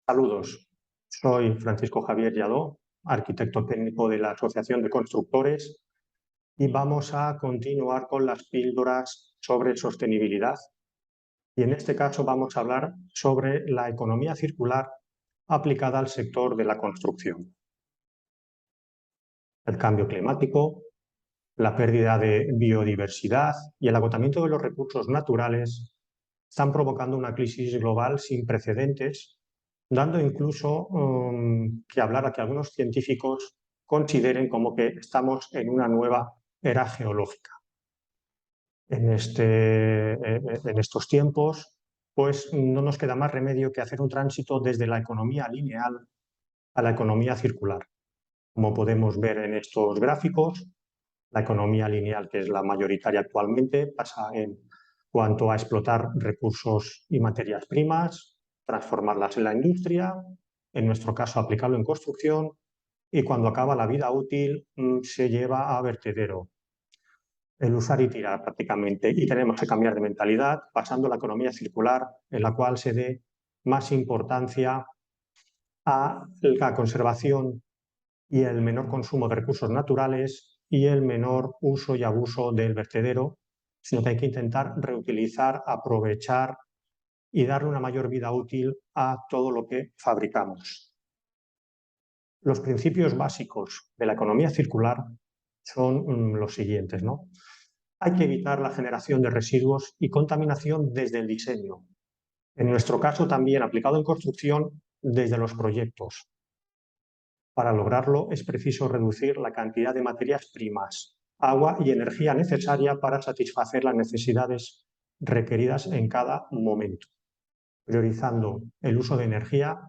Saludos, soy Francisco Javier Lladó, arquitecto técnico de la Asociación de Constructores, y vamos a continuar con las píldoras sobre sostenibilidad. Y en este caso vamos a hablar sobre la economía circular aplicada al sector de la construcción. El cambio climático, la pérdida de biodiversidad y el agotamiento de los recursos naturales están provocando una crisis global sin precedentes, dando incluso que hablar a que algunos científicos consideren como que estamos en una nueva era geológica. En estos tiempos, pues no nos queda más remedio que hacer un tránsito desde la economía lineal a la economía circular. Como podemos ver en estos gráficos, la economía lineal, que es la mayoritaria actualmente, pasa en cuanto a explotar recursos y materias primas, transformarlas en la industria, en nuestro caso aplicarlo en construcción, y cuando acaba la vida útil se lleva a vertedero. El usar y tirar prácticamente. Y tenemos que cambiar de mentalidad pasando a la economía circular, en la cual se dé más importancia a la conservación y el menor consumo de recursos naturales y el menor uso y abuso del vertedero, sino que hay que intentar reutilizar, aprovechar y darle una mayor vida útil a todo lo que fabricamos. Los principios básicos de la economía circular son los siguientes, ¿no? Hay que evitar la generación de residuos y contaminación desde el diseño. En nuestro caso también aplicado en construcción desde los proyectos. Para lograrlo es preciso reducir la cantidad de materias primas, agua y energía necesaria para satisfacer las necesidades requeridas en cada momento, priorizando el uso de energía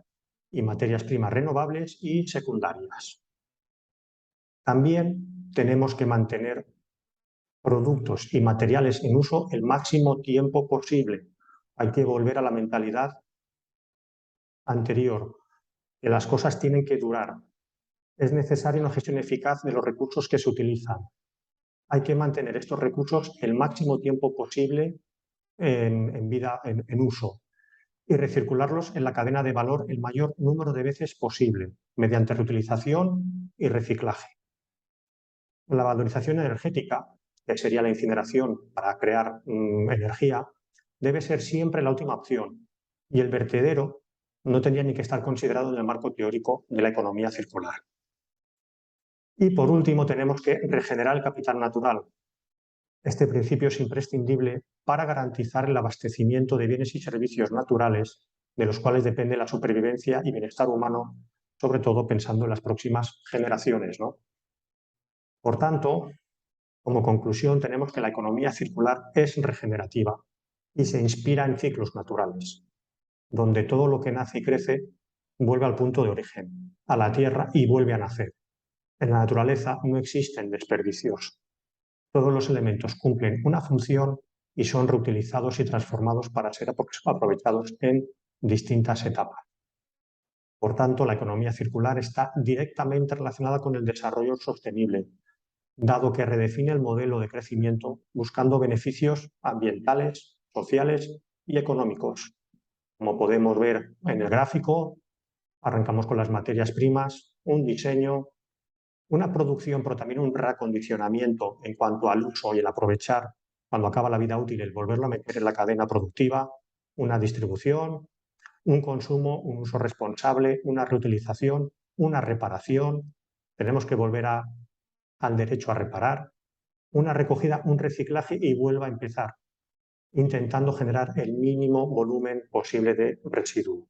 y materias primas renovables y secundarias. También tenemos que mantener productos y materiales en uso el máximo tiempo posible. Hay que volver a la mentalidad anterior, que las cosas tienen que durar. Es necesaria una gestión eficaz de los recursos que se utilizan. Hay que mantener estos recursos el máximo tiempo posible en uso y recircularlos en la cadena de valor el mayor número de veces posible, mediante reutilización y reciclaje. La valorización energética, que sería la incineración para crear energía, debe ser siempre la última opción, y el vertedero no tendría ni que estar considerado en el marco teórico de la economía circular. Y por último, tenemos que regenerar el capital natural. Este principio es imprescindible para garantizar el abastecimiento de bienes y servicios naturales de los cuales depende la supervivencia y bienestar humano, sobre todo pensando en las próximas generaciones, ¿no? Por tanto, como conclusión, tenemos que la economía circular es regenerativa y se inspira en ciclos naturales, donde todo lo que nace y crece vuelve al punto de origen, a la tierra, y vuelve a nacer. En la naturaleza no existen desperdicios. Todos los elementos cumplen una función y son reutilizados y transformados para ser aprovechados en distintas etapas. Por tanto, la economía circular está directamente relacionada con el desarrollo sostenible, dado que redefine el modelo de crecimiento buscando beneficios ambientales, sociales y económicos. Como podemos ver en el gráfico, arrancamos con las materias primas, un diseño, una producción, pero también un reacondicionamiento en cuanto al uso y el aprovechar cuando acaba la vida útil, el volverlo a meter en la cadena productiva, una distribución, un consumo, un uso responsable, una reutilización, una reparación. Tenemos que volver al derecho a reparar, una recogida, un reciclaje y vuelva a empezar, intentando generar el mínimo volumen posible de residuo.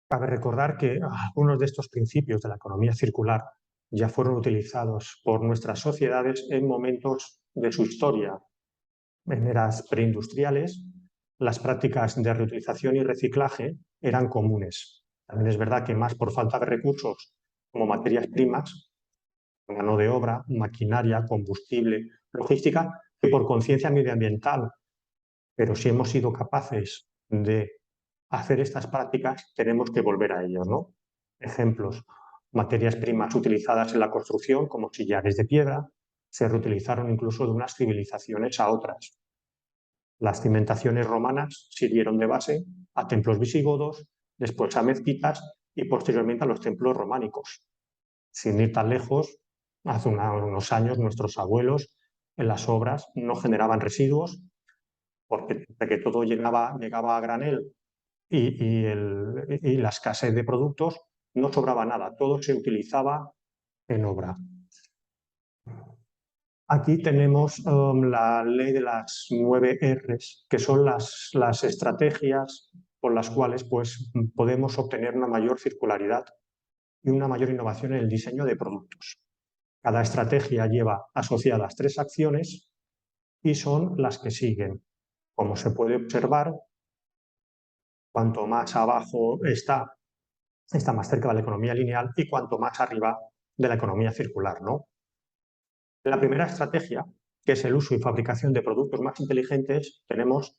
Cabe recordar que algunos de estos principios de la economía circular ya fueron utilizados por nuestras sociedades en momentos de su historia. En eras preindustriales, las prácticas de reutilización y reciclaje eran comunes. También es verdad que más por falta de recursos como materias primas, mano de obra, maquinaria, combustible, logística, que por conciencia medioambiental. Pero si hemos sido capaces de hacer estas prácticas, tenemos que volver a ellas, ¿no? Ejemplos: materias primas utilizadas en la construcción, como sillares de piedra, se reutilizaron incluso de unas civilizaciones a otras. Las cimentaciones romanas sirvieron de base a templos visigodos, después a mezquitas y posteriormente a los templos románicos. Sin ir tan lejos, hace unos años nuestros abuelos en las obras no generaban residuos porque de que todo llegaba a granel y la escasez de productos, no sobraba nada, todo se utilizaba en obra. Aquí tenemos la ley de las 9 Rs, que son las estrategias por las cuales pues, podemos obtener una mayor circularidad y una mayor innovación en el diseño de productos. Cada estrategia lleva asociadas 3 acciones y son las que siguen. Como se puede observar, cuanto más abajo está más cerca de la economía lineal y cuanto más arriba de la economía circular, ¿no? La primera estrategia, que es el uso y fabricación de productos más inteligentes, tenemos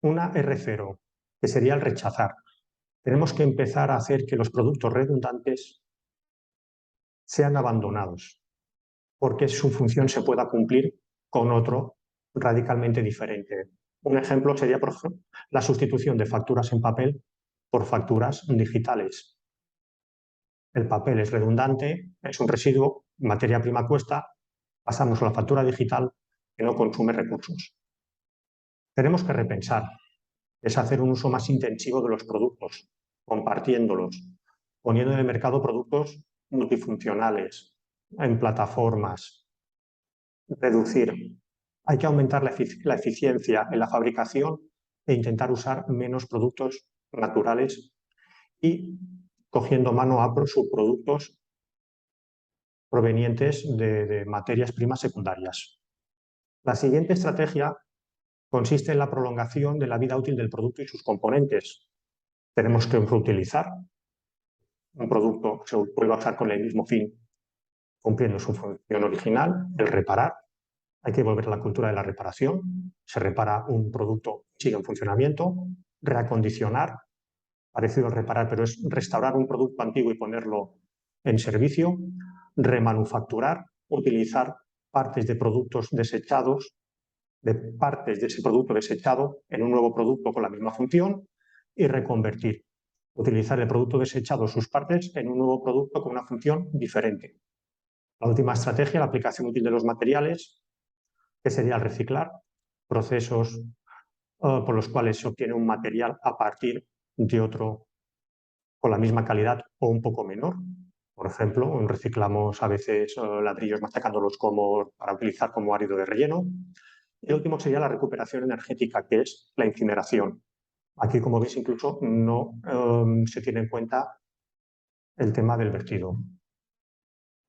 una R0, que sería el rechazar. Tenemos que empezar a hacer que los productos redundantes sean abandonados, porque su función se pueda cumplir con otro radicalmente diferente. Un ejemplo sería, por ejemplo, la sustitución de facturas en papel por facturas digitales. El papel es redundante, es un residuo, materia prima cuesta, pasamos a la factura digital que no consume recursos. Tenemos que repensar, es hacer un uso más intensivo de los productos, compartiéndolos, poniendo en el mercado productos multifuncionales, en plataformas, reducir. Hay que aumentar la eficiencia en la fabricación e intentar usar menos productos naturales y cogiendo mano a subproductos provenientes de materias primas secundarias. La siguiente estrategia consiste en la prolongación de la vida útil del producto y sus componentes. Tenemos que reutilizar. Un producto se vuelve a usar con el mismo fin, cumpliendo su función original, el reparar. Hay que volver a la cultura de la reparación. Se repara un producto, sigue en funcionamiento. Reacondicionar, parecido al reparar, pero es restaurar un producto antiguo y ponerlo en servicio. Remanufacturar, utilizar partes de productos desechados, de partes de ese producto desechado en un nuevo producto con la misma función y reconvertir. Utilizar el producto desechado, sus partes, en un nuevo producto con una función diferente. La última estrategia, la aplicación útil de los materiales, que sería el reciclar, procesos por los cuales se obtiene un material a partir de otro con la misma calidad o un poco menor. Por ejemplo, reciclamos a veces ladrillos machacándolos para utilizar como árido de relleno. Y el último sería la recuperación energética, que es la incineración. Aquí, como veis, incluso no se tiene en cuenta el tema del vertido.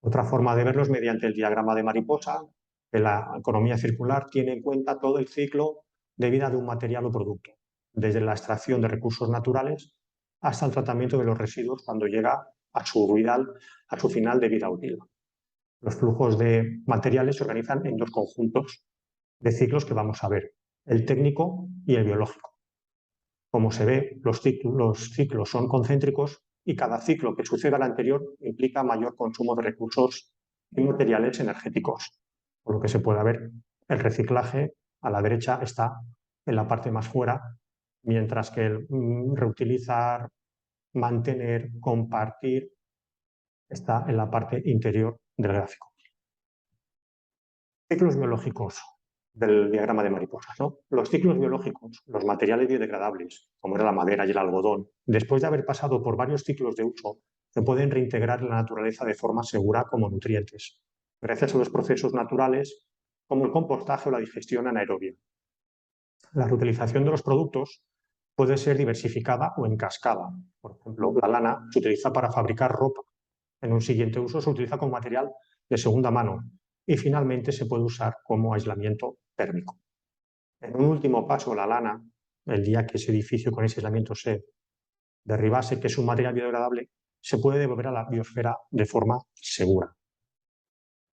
Otra forma de verlo es mediante el diagrama de mariposa, que la economía circular tiene en cuenta todo el ciclo de vida de un material o producto, desde la extracción de recursos naturales hasta el tratamiento de los residuos cuando llega a su final de vida útil. Los flujos de materiales se organizan en 2 conjuntos de ciclos que vamos a ver, el técnico y el biológico. Como se ve, los ciclos son concéntricos y cada ciclo que suceda al anterior implica mayor consumo de recursos y materiales energéticos. Por lo que se puede ver, el reciclaje a la derecha está en la parte más fuera, mientras que el reutilizar, mantener, compartir está en la parte interior del gráfico. Ciclos biológicos del diagrama de mariposas, ¿no? Los ciclos biológicos, los materiales biodegradables, como era la madera y el algodón, después de haber pasado por varios ciclos de uso, se pueden reintegrar en la naturaleza de forma segura como nutrientes, gracias a los procesos naturales como el compostaje o la digestión anaerobia. La reutilización de los productos puede ser diversificada o en cascada. Por ejemplo, la lana se utiliza para fabricar ropa. En un siguiente uso se utiliza como material de segunda mano y finalmente se puede usar como aislamiento térmico. En un último paso, la lana, el día que ese edificio con ese aislamiento se derribase, que es un material biodegradable, se puede devolver a la biosfera de forma segura.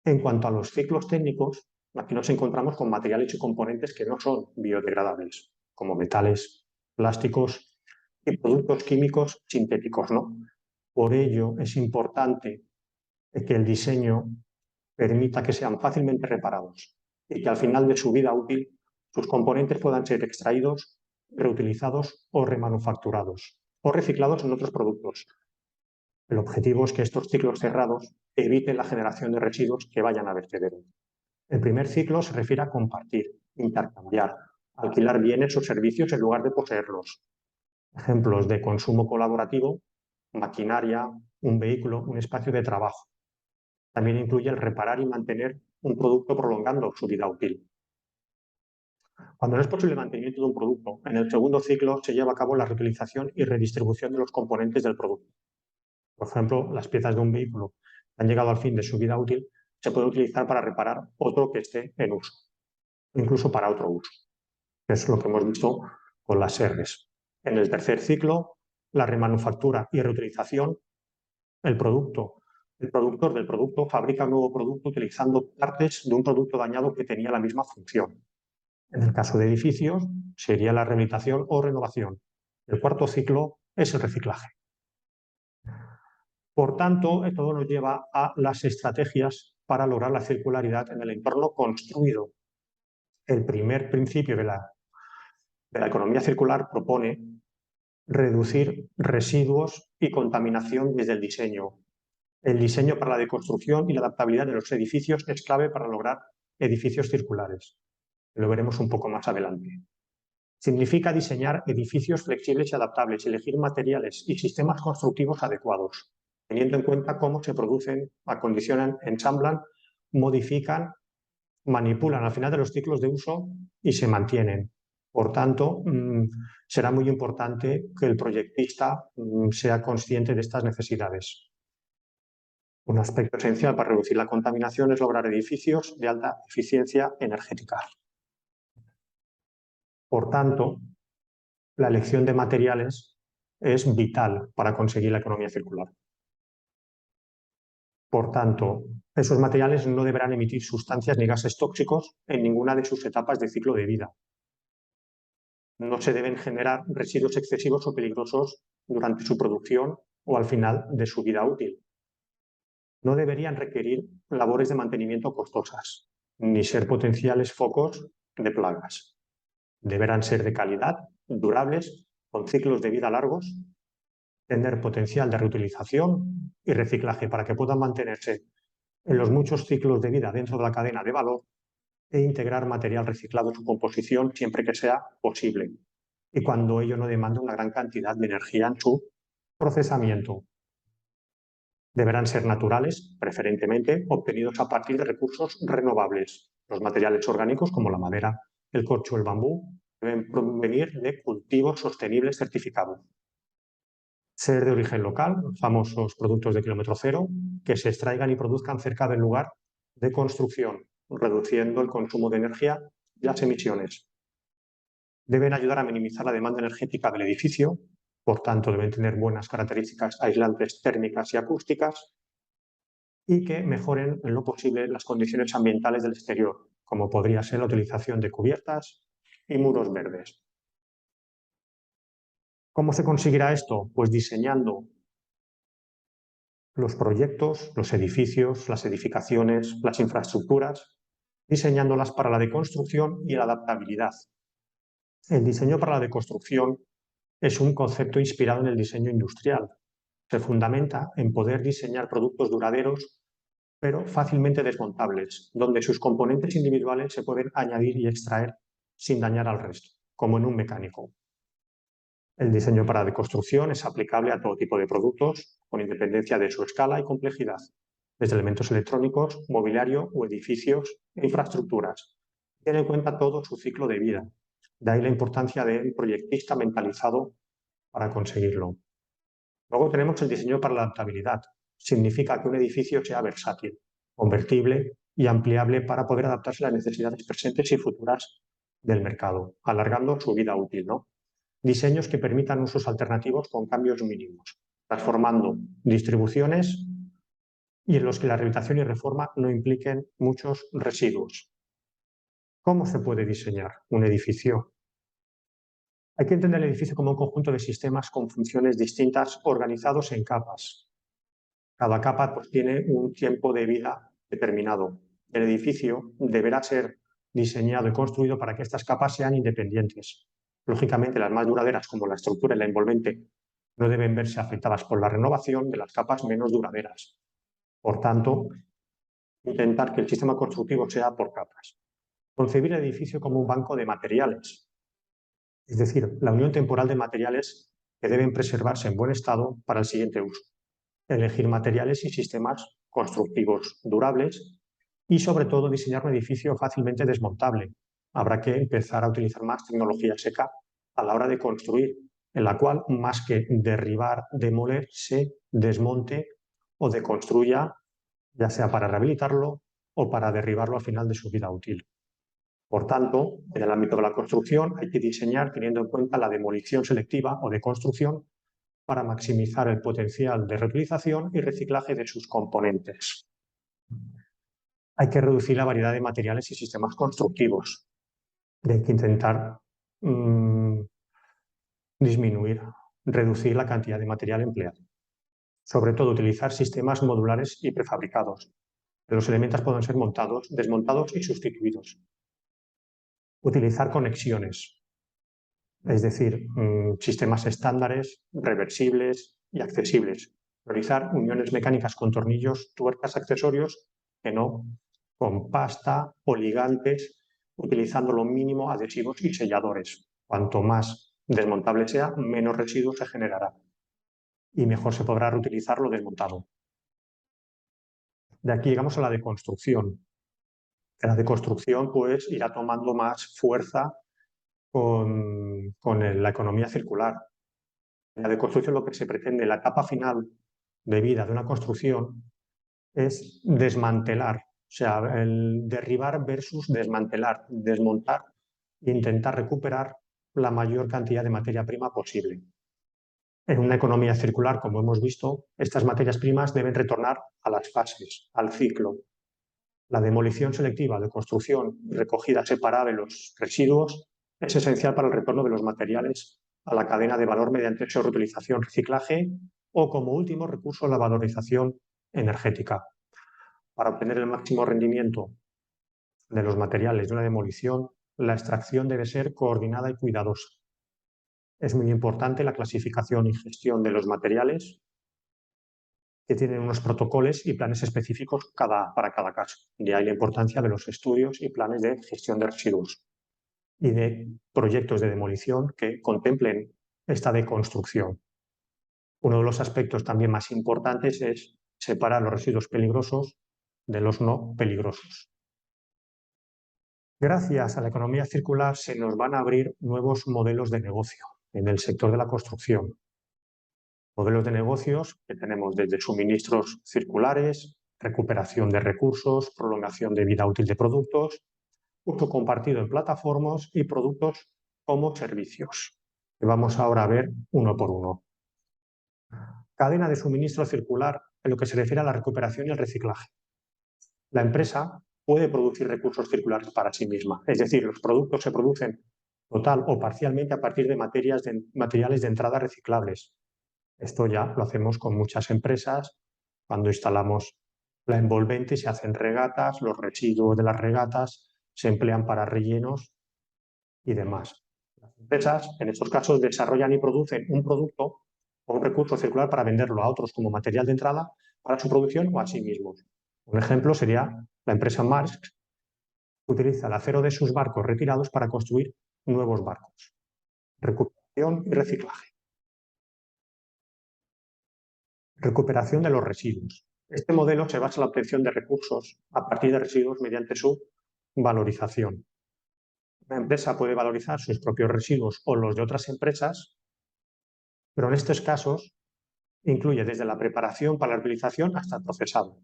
En cuanto a los ciclos técnicos, aquí nos encontramos con materiales y componentes que no son biodegradables, como metales, plásticos y productos químicos sintéticos, ¿no? Por ello, es importante que el diseño permita que sean fácilmente reparados y que al final de su vida útil sus componentes puedan ser extraídos reutilizados o remanufacturados o reciclados en otros productos. El objetivo es que estos ciclos cerrados eviten la generación de residuos que vayan a vertedero. El primer ciclo se refiere a compartir, intercambiar, alquilar bienes o servicios en lugar de poseerlos. Ejemplos de consumo colaborativo: maquinaria, un vehículo, un espacio de trabajo. También incluye el reparar y mantener un producto prolongando su vida útil. Cuando no es posible el mantenimiento de un producto, en el segundo ciclo se lleva a cabo la reutilización y redistribución de los componentes del producto. Por ejemplo, las piezas de un vehículo que han llegado al fin de su vida útil se puede utilizar para reparar otro que esté en uso, incluso para otro uso. Es lo que hemos visto con las Rs. En el tercer ciclo, la remanufactura y reutilización, el productor del producto fabrica un nuevo producto utilizando partes de un producto dañado que tenía la misma función. En el caso de edificios, sería la rehabilitación o renovación. El cuarto ciclo es el reciclaje. Por tanto, todo nos lleva a las estrategias para lograr la circularidad en el entorno construido. El primer principio de la economía circular propone reducir residuos y contaminación desde el diseño. El diseño para la deconstrucción y la adaptabilidad de los edificios es clave para lograr edificios circulares. Lo veremos un poco más adelante. Significa diseñar edificios flexibles y adaptables, elegir materiales y sistemas constructivos adecuados, teniendo en cuenta cómo se producen, acondicionan, ensamblan, modifican, manipulan al final de los ciclos de uso y se mantienen. Por tanto, será muy importante que el proyectista sea consciente de estas necesidades. Un aspecto esencial para reducir la contaminación es lograr edificios de alta eficiencia energética. Por tanto, la elección de materiales es vital para conseguir la economía circular. Por tanto, esos materiales no deberán emitir sustancias ni gases tóxicos en ninguna de sus etapas de ciclo de vida. No se deben generar residuos excesivos o peligrosos durante su producción o al final de su vida útil. No deberían requerir labores de mantenimiento costosas, ni ser potenciales focos de plagas. Deberán ser de calidad, durables, con ciclos de vida largos, tener potencial de reutilización y reciclaje para que puedan mantenerse en los muchos ciclos de vida dentro de la cadena de valor e integrar material reciclado en su composición siempre que sea posible y cuando ello no demande una gran cantidad de energía en su procesamiento. Deberán ser naturales, preferentemente obtenidos a partir de recursos renovables. Los materiales orgánicos como la madera, el corcho o el bambú deben provenir de cultivos sostenibles certificados. Ser de origen local, los famosos productos de kilómetro cero, que se extraigan y produzcan cerca del lugar de construcción, reduciendo el consumo de energía y las emisiones. Deben ayudar a minimizar la demanda energética del edificio, por tanto deben tener buenas características aislantes térmicas y acústicas y que mejoren en lo posible las condiciones ambientales del exterior, como podría ser la utilización de cubiertas y muros verdes. ¿Cómo se conseguirá esto? Pues diseñando los proyectos, los edificios, las edificaciones, las infraestructuras, diseñándolas para la deconstrucción y la adaptabilidad. El diseño para la deconstrucción es un concepto inspirado en el diseño industrial. Se fundamenta en poder diseñar productos duraderos, pero fácilmente desmontables, donde sus componentes individuales se pueden añadir y extraer sin dañar al resto, como en un mecánico. El diseño para deconstrucción es aplicable a todo tipo de productos, con independencia de su escala y complejidad, desde elementos electrónicos, mobiliario o edificios e infraestructuras. Tiene en cuenta todo su ciclo de vida. De ahí la importancia del proyectista mentalizado para conseguirlo. Luego tenemos el diseño para la adaptabilidad. Significa que un edificio sea versátil, convertible y ampliable para poder adaptarse a las necesidades presentes y futuras del mercado, alargando su vida útil, ¿no? Diseños que permitan usos alternativos con cambios mínimos, transformando distribuciones y en los que la rehabilitación y reforma no impliquen muchos residuos. ¿Cómo se puede diseñar un edificio? Hay que entender el edificio como un conjunto de sistemas con funciones distintas organizados en capas. Cada capa tiene un tiempo de vida determinado. El edificio deberá ser diseñado y construido para que estas capas sean independientes, Lógicamente, las más duraderas, como la estructura y la envolvente, no deben verse afectadas por la renovación de las capas menos duraderas. Por tanto, intentar que el sistema constructivo sea por capas. Concebir el edificio como un banco de materiales, es decir, la unión temporal de materiales que deben preservarse en buen estado para el siguiente uso. Elegir materiales y sistemas constructivos durables y, sobre todo, diseñar un edificio fácilmente desmontable. Habrá que empezar a utilizar más tecnología seca a la hora de construir, en la cual, más que derribar, demoler, se desmonte o deconstruya, ya sea para rehabilitarlo o para derribarlo al final de su vida útil. Por tanto, en el ámbito de la construcción hay que diseñar teniendo en cuenta la demolición selectiva o deconstrucción para maximizar el potencial de reutilización y reciclaje de sus componentes. Hay que reducir la variedad de materiales y sistemas constructivos. Hay que intentar reducir la cantidad de material empleado. Sobre todo, utilizar sistemas modulares y prefabricados. Los elementos pueden ser montados, desmontados y sustituidos. Utilizar conexiones, es decir, sistemas estándares, reversibles y accesibles. Realizar uniones mecánicas con tornillos, tuercas, accesorios, que no con pasta o ligantes, utilizando lo mínimo adhesivos y selladores. Cuanto más desmontable sea, menos residuos se generará y mejor se podrá reutilizar lo desmontado. De aquí llegamos a la deconstrucción. La deconstrucción pues irá tomando más fuerza con la economía circular. En la deconstrucción lo que se pretende, la etapa final de vida de una construcción, es desmantelar, o sea, el derribar versus desmantelar, desmontar e intentar recuperar la mayor cantidad de materia prima posible. En una economía circular, como hemos visto, estas materias primas deben retornar a las fases, al ciclo. La demolición selectiva de construcción y recogida separada de los residuos es esencial para el retorno de los materiales a la cadena de valor mediante su reutilización, reciclaje o, como último recurso, la valorización energética. Para obtener el máximo rendimiento de los materiales de una demolición, la extracción debe ser coordinada y cuidadosa. Es muy importante la clasificación y gestión de los materiales, que tienen unos protocolos y planes específicos para cada caso. De ahí la importancia de los estudios y planes de gestión de residuos y de proyectos de demolición que contemplen esta deconstrucción. Uno de los aspectos también más importantes es separar los residuos peligrosos de los no peligrosos. Gracias a la economía circular se nos van a abrir nuevos modelos de negocio en el sector de la construcción. Modelos de negocios que tenemos desde suministros circulares, recuperación de recursos, prolongación de vida útil de productos, uso compartido en plataformas y productos como servicios, que vamos ahora a ver uno por uno. Cadena de suministro circular en lo que se refiere a la recuperación y el reciclaje. La empresa puede producir recursos circulares para sí misma, es decir, los productos se producen total o parcialmente a partir de materiales de entrada reciclables. Esto ya lo hacemos con muchas empresas. Cuando instalamos la envolvente se hacen regatas, los residuos de las regatas se emplean para rellenos y demás. Las empresas, en estos casos, desarrollan y producen un producto o un recurso circular para venderlo a otros como material de entrada para su producción o a sí mismos. Un ejemplo sería la empresa Maersk, que utiliza el acero de sus barcos retirados para construir nuevos barcos. Recuperación y reciclaje. Recuperación de los residuos. Este modelo se basa en la obtención de recursos a partir de residuos mediante su valorización. Una empresa puede valorizar sus propios residuos o los de otras empresas, pero en estos casos incluye desde la preparación para la utilización hasta el procesado.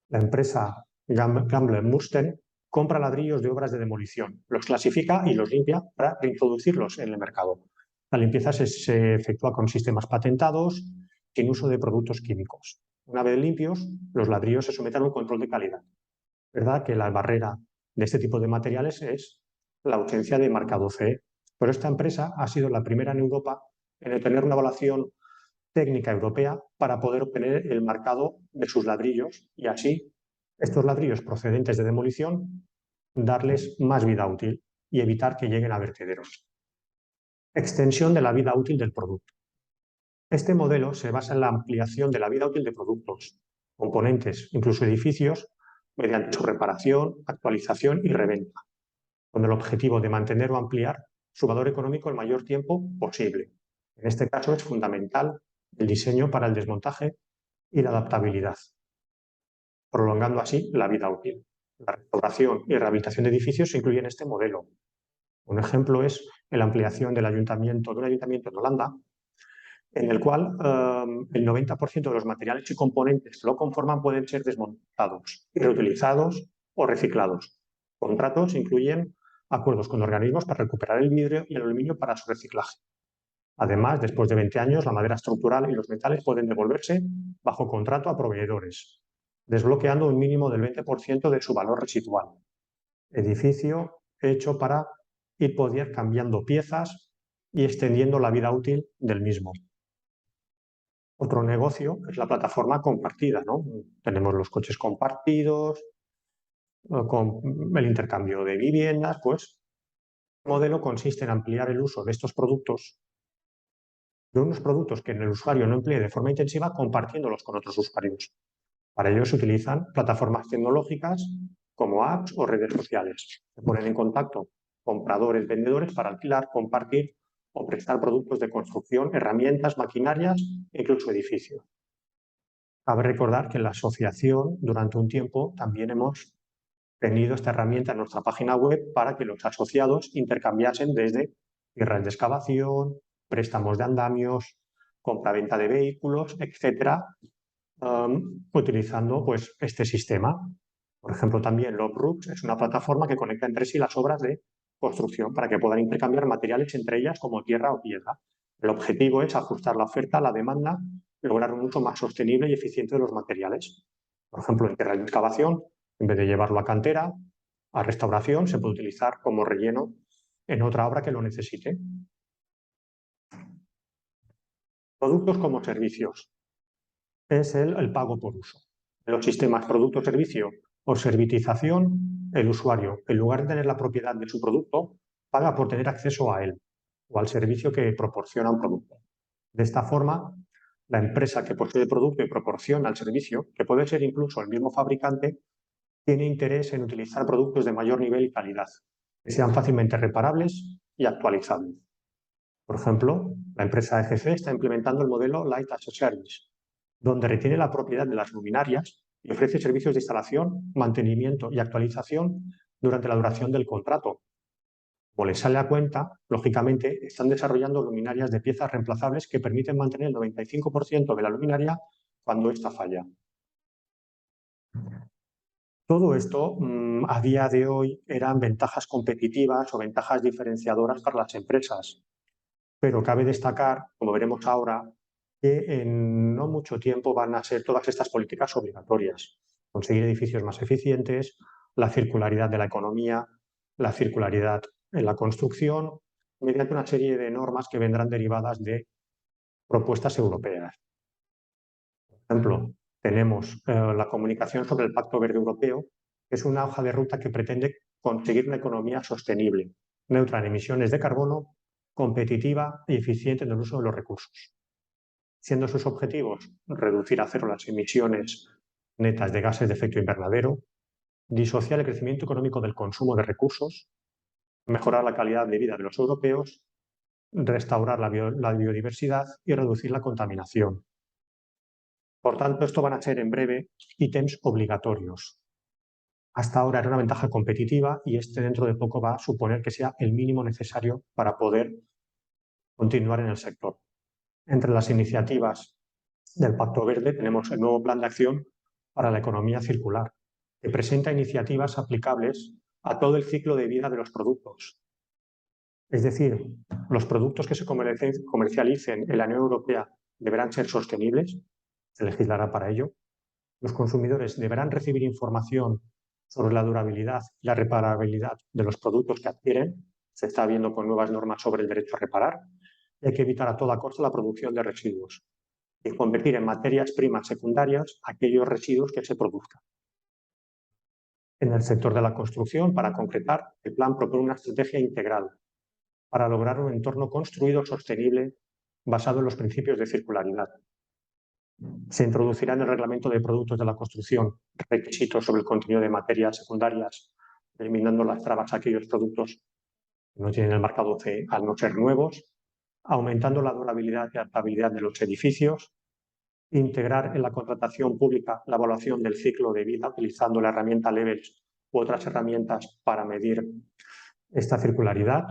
La empresa Gamble Mursten compra ladrillos de obras de demolición, los clasifica y los limpia para reintroducirlos en el mercado. La limpieza se efectúa con sistemas patentados, sin uso de productos químicos. Una vez limpios, los ladrillos se someten a un control de calidad. ¿Verdad que la barrera de este tipo de materiales es la ausencia de marcado CE? Pero esta empresa ha sido la primera en Europa en obtener una evaluación técnica europea para poder obtener el marcado de sus ladrillos y así estos ladrillos procedentes de demolición darles más vida útil y evitar que lleguen a vertederos. Extensión de la vida útil del producto. Este modelo se basa en la ampliación de la vida útil de productos, componentes, incluso edificios, mediante su reparación, actualización y reventa, con el objetivo de mantener o ampliar su valor económico el mayor tiempo posible. En este caso es fundamental el diseño para el desmontaje y la adaptabilidad, prolongando así la vida útil. La restauración y rehabilitación de edificios se incluye en este modelo. Un ejemplo es la ampliación de un ayuntamiento en Holanda, en el cual el 90% de los materiales y componentes que lo conforman pueden ser desmontados, reutilizados o reciclados. Contratos incluyen acuerdos con organismos para recuperar el vidrio y el aluminio para su reciclaje. Además, después de 20 años, la madera estructural y los metales pueden devolverse bajo contrato a proveedores, desbloqueando un mínimo del 20% de su valor residual. Edificio hecho para ir poder cambiando piezas y extendiendo la vida útil del mismo. Otro negocio es la plataforma compartida, ¿no? Tenemos los coches compartidos, con el intercambio de viviendas, pues el modelo consiste en ampliar el uso de estos productos, de unos productos que el usuario no emplee de forma intensiva, compartiéndolos con otros usuarios. Para ello se utilizan plataformas tecnológicas como apps o redes sociales. Se ponen en contacto compradores, vendedores para alquilar, compartir o prestar productos de construcción, herramientas, maquinarias e incluso edificios. Cabe recordar que en la asociación durante un tiempo también hemos tenido esta herramienta en nuestra página web para que los asociados intercambiasen desde tierras de excavación, préstamos de andamios, compra-venta de vehículos, etcétera, utilizando pues, este sistema. Por ejemplo, también LoveRoots es una plataforma que conecta entre sí las obras de construcción para que puedan intercambiar materiales entre ellas como tierra o piedra. El objetivo es ajustar la oferta a la demanda y lograr un uso más sostenible y eficiente de los materiales. Por ejemplo, en tierra de excavación, en vez de llevarlo a cantera, a restauración, se puede utilizar como relleno en otra obra que lo necesite. Productos como servicios. Es el pago por uso. En los sistemas producto-servicio o servitización, el usuario, en lugar de tener la propiedad de su producto, paga por tener acceso a él o al servicio que proporciona un producto. De esta forma, la empresa que posee el producto y proporciona el servicio, que puede ser incluso el mismo fabricante, tiene interés en utilizar productos de mayor nivel y calidad, que sean fácilmente reparables y actualizables. Por ejemplo, la empresa EGC está implementando el modelo Light as a Service, donde retiene la propiedad de las luminarias y ofrece servicios de instalación, mantenimiento y actualización durante la duración del contrato. Como les sale a cuenta, lógicamente están desarrollando luminarias de piezas reemplazables que permiten mantener el 95% de la luminaria cuando ésta falla. Todo esto, a día de hoy, eran ventajas competitivas o ventajas diferenciadoras para las empresas. Pero cabe destacar, como veremos ahora, que en no mucho tiempo van a ser todas estas políticas obligatorias. Conseguir edificios más eficientes, la circularidad de la economía, la circularidad en la construcción, mediante una serie de normas que vendrán derivadas de propuestas europeas. Por ejemplo, tenemos la comunicación sobre el Pacto Verde Europeo, que es una hoja de ruta que pretende conseguir una economía sostenible, neutra en emisiones de carbono, competitiva y eficiente en el uso de los recursos. Siendo sus objetivos reducir a cero las emisiones netas de gases de efecto invernadero, disociar el crecimiento económico del consumo de recursos, mejorar la calidad de vida de los europeos, restaurar la biodiversidad y reducir la contaminación. Por tanto, esto van a ser en breve ítems obligatorios. Hasta ahora era una ventaja competitiva y este dentro de poco va a suponer que sea el mínimo necesario para poder continuar en el sector. Entre las iniciativas del Pacto Verde tenemos el nuevo Plan de Acción para la Economía Circular, que presenta iniciativas aplicables a todo el ciclo de vida de los productos. Es decir, los productos que se comercialicen en la Unión Europea deberán ser sostenibles, se legislará para ello. Los consumidores deberán recibir información sobre la durabilidad y la reparabilidad de los productos que adquieren. Se está viendo con nuevas normas sobre el derecho a reparar. Y hay que evitar a toda costa la producción de residuos y convertir en materias primas secundarias aquellos residuos que se produzcan. En el sector de la construcción, para concretar, el plan propone una estrategia integral para lograr un entorno construido sostenible basado en los principios de circularidad. Se introducirá en el reglamento de productos de la construcción requisitos sobre el contenido de materias secundarias, eliminando las trabas a aquellos productos que no tienen el marcado CE al no ser nuevos, aumentando la durabilidad y adaptabilidad de los edificios, integrar en la contratación pública la evaluación del ciclo de vida utilizando la herramienta Levels u otras herramientas para medir esta circularidad,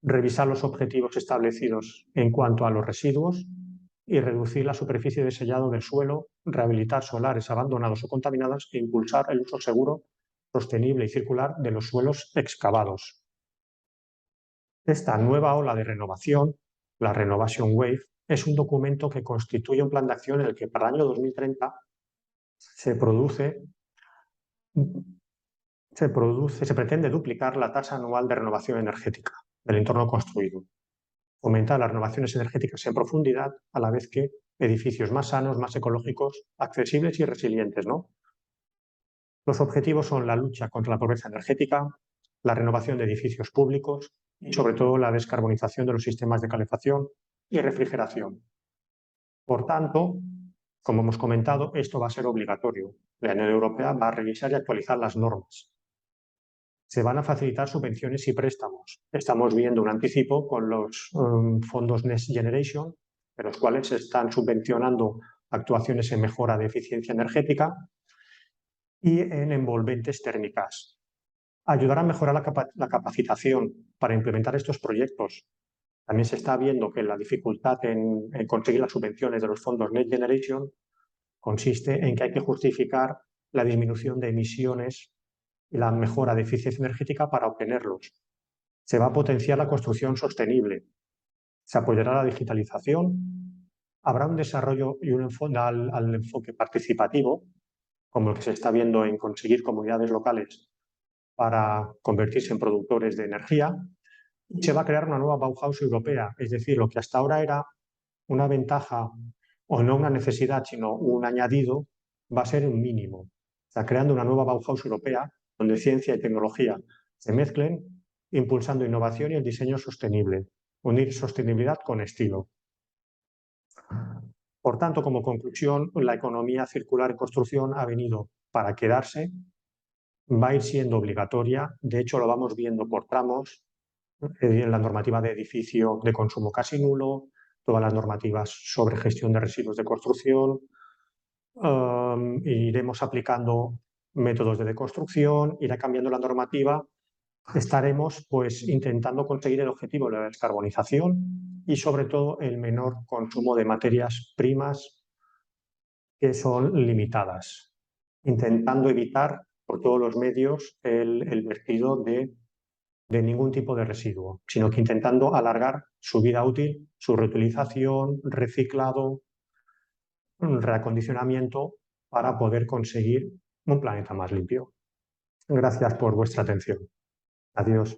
revisar los objetivos establecidos en cuanto a los residuos y reducir la superficie de sellado del suelo, rehabilitar solares abandonados o contaminados e impulsar el uso seguro, sostenible y circular de los suelos excavados. Esta nueva ola de renovación, la Renovation Wave, es un documento que constituye un plan de acción en el que para el año 2030 se pretende duplicar la tasa anual de renovación energética del entorno construido, fomentar las renovaciones energéticas en profundidad a la vez que edificios más sanos, más ecológicos, accesibles y resilientes, ¿no? Los objetivos son la lucha contra la pobreza energética, la renovación de edificios públicos y sobre todo la descarbonización de los sistemas de calefacción y refrigeración. Por tanto, como hemos comentado, esto va a ser obligatorio. La Unión Europea va a revisar y actualizar las normas. Se van a facilitar subvenciones y préstamos. Estamos viendo un anticipo con los fondos Next Generation, de los cuales se están subvencionando actuaciones en mejora de eficiencia energética y en envolventes térmicas. Ayudar a mejorar la capacitación para implementar estos proyectos. También se está viendo que la dificultad en conseguir las subvenciones de los fondos Next Generation consiste en que hay que justificar la disminución de emisiones y la mejora de eficiencia energética para obtenerlos. Se va a potenciar la construcción sostenible. Se apoyará la digitalización. Habrá un desarrollo y un enfoque al enfoque participativo, como el que se está viendo en conseguir comunidades locales para convertirse en productores de energía. Y se va a crear una nueva Bauhaus europea, es decir, lo que hasta ahora era una ventaja o no una necesidad, sino un añadido, va a ser un mínimo. O sea, creando una nueva Bauhaus europea donde ciencia y tecnología se mezclen, impulsando innovación y el diseño sostenible. Unir sostenibilidad con estilo. Por tanto, como conclusión, la economía circular en construcción ha venido para quedarse, va a ir siendo obligatoria, de hecho lo vamos viendo por tramos, en la normativa de edificio de consumo casi nulo, todas las normativas sobre gestión de residuos de construcción, iremos aplicando métodos de deconstrucción, irá cambiando la normativa, estaremos pues intentando conseguir el objetivo de la descarbonización y sobre todo el menor consumo de materias primas que son limitadas, intentando evitar por todos los medios el vertido de ningún tipo de residuo, sino que intentando alargar su vida útil, su reutilización, reciclado, reacondicionamiento para poder conseguir un planeta más limpio. Gracias por vuestra atención. Adiós.